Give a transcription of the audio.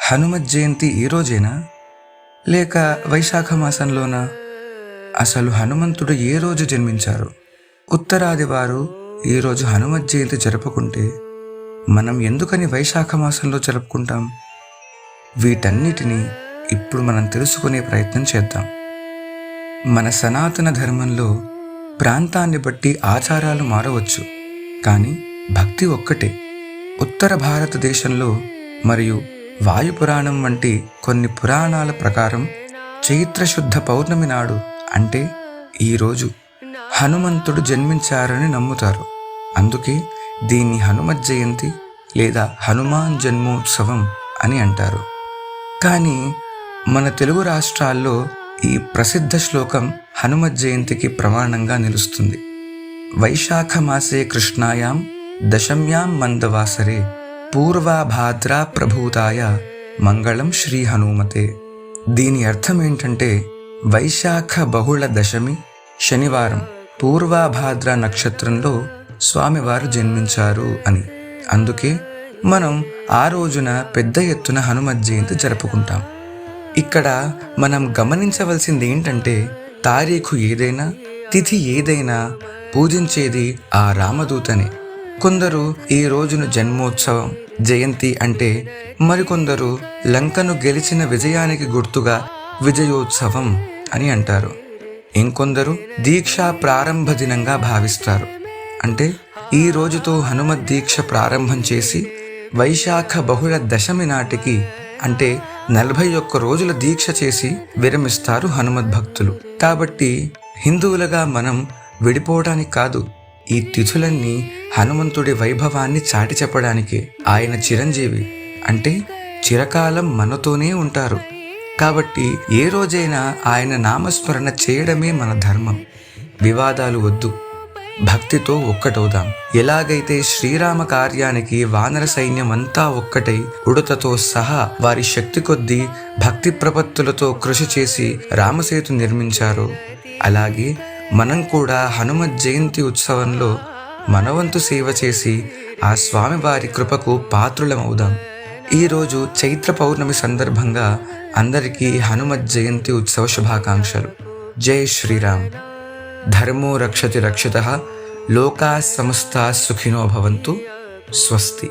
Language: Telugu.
హనుమత్ జయంతి ఈ రోజేనా, లేక వైశాఖ మాసంలోనా? అసలు హనుమంతుడు ఏ రోజు జన్మించారు? ఉత్తరాది వారు ఈరోజు హనుమత్ జయంతి జరుపుకుంటే మనం ఎందుకని వైశాఖ మాసంలో జరుపుకుంటాం? వీటన్నిటినీ ఇప్పుడు మనం తెలుసుకునే ప్రయత్నం చేద్దాం. మన సనాతన ధర్మంలో ప్రాంతాన్ని బట్టి ఆచారాలు మారవచ్చు, కానీ భక్తి ఒక్కటే. ఉత్తర భారతదేశంలో మరియు వాయుపురాణం వంటి కొన్ని పురాణాల ప్రకారం చైత్రశుద్ధ పౌర్ణమి నాడు, అంటే ఈరోజు హనుమంతుడు జన్మించారని నమ్ముతారు. అందుకే దీన్ని హనుమత్ జయంతి లేదా హనుమాన్ జన్మోత్సవం అని అంటారు. కానీ మన తెలుగు రాష్ట్రాల్లో ఈ ప్రసిద్ధ శ్లోకం హనుమత్ జయంతికి ప్రమాణంగా నిలుస్తుంది. వైశాఖ మాసే కృష్ణాయాం దశమ్యాం మందవాసరే పూర్వాభాద్రా ప్రభూతాయ మంగళం శ్రీ హనుమతే. దీని అర్థం ఏంటంటే వైశాఖ బహుళ దశమి శనివారం పూర్వాభాద్ర నక్షత్రంలో స్వామివారు జన్మించారు అని. అందుకే మనం ఆ రోజున పెద్ద ఎత్తున హనుమత్ జయంతి జరుపుకుంటాం. ఇక్కడ మనం గమనించవలసింది ఏంటంటే తారీఖు ఏదైనా తిథి ఏదైనా పూజించేది ఆ రామదూతనే. కొందరు ఈ రోజును జన్మోత్సవం జయంతి అంటే, మరికొందరు లంకను గెలిచిన విజయానికి గుర్తుగా విజయోత్సవం అని అంటారు. ఇంకొందరు దీక్షా ప్రారంభ దినంగా భావిస్తారు. అంటే ఈ రోజుతో హనుమత్ దీక్ష ప్రారంభం చేసి వైశాఖ బహుళ దశమి నాటికి, అంటే 41 రోజుల దీక్ష చేసి విరమిస్తారు హనుమద్ భక్తులు. కాబట్టి హిందువులుగా మనం విడిపోవడానికి కాదు, ఈ తిథులన్నీ హనుమంతుడి వైభవాన్ని చాటి చెప్పడానికే. ఆయన చిరంజీవి, అంటే చిరకాలం మనతోనే ఉంటారు. కాబట్టి ఏ రోజైనా ఆయన నామస్మరణ చేయడమే మన ధర్మం. వివాదాలు వద్దు, భక్తితో ఒక్కటవుదాం. ఎలాగైతే శ్రీరామ కార్యానికి వానర సైన్యం అంతా ఒక్కటై ఉడతతో సహా వారి శక్తి కొద్దీ భక్తి ప్రపత్తులతో కృషి చేసి రామసేతు నిర్మించారో, అలాగే మనం కూడా హనుమత్ జయంతి ఉత్సవంలో మనవంతు సేవ చేసి ఆ స్వామివారి కృపకు పాత్రులమవుదాం. ఈరోజు చైత్ర పౌర్ణమి సందర్భంగా అందరికీ హనుమత్ జయంతి ఉత్సవ శుభాకాంక్షలు. జై శ్రీరామ్. ధర్మో రక్షతి రక్షితః, లోకాః సమస్తాః సుఖినో భవంతు. స్వస్తి.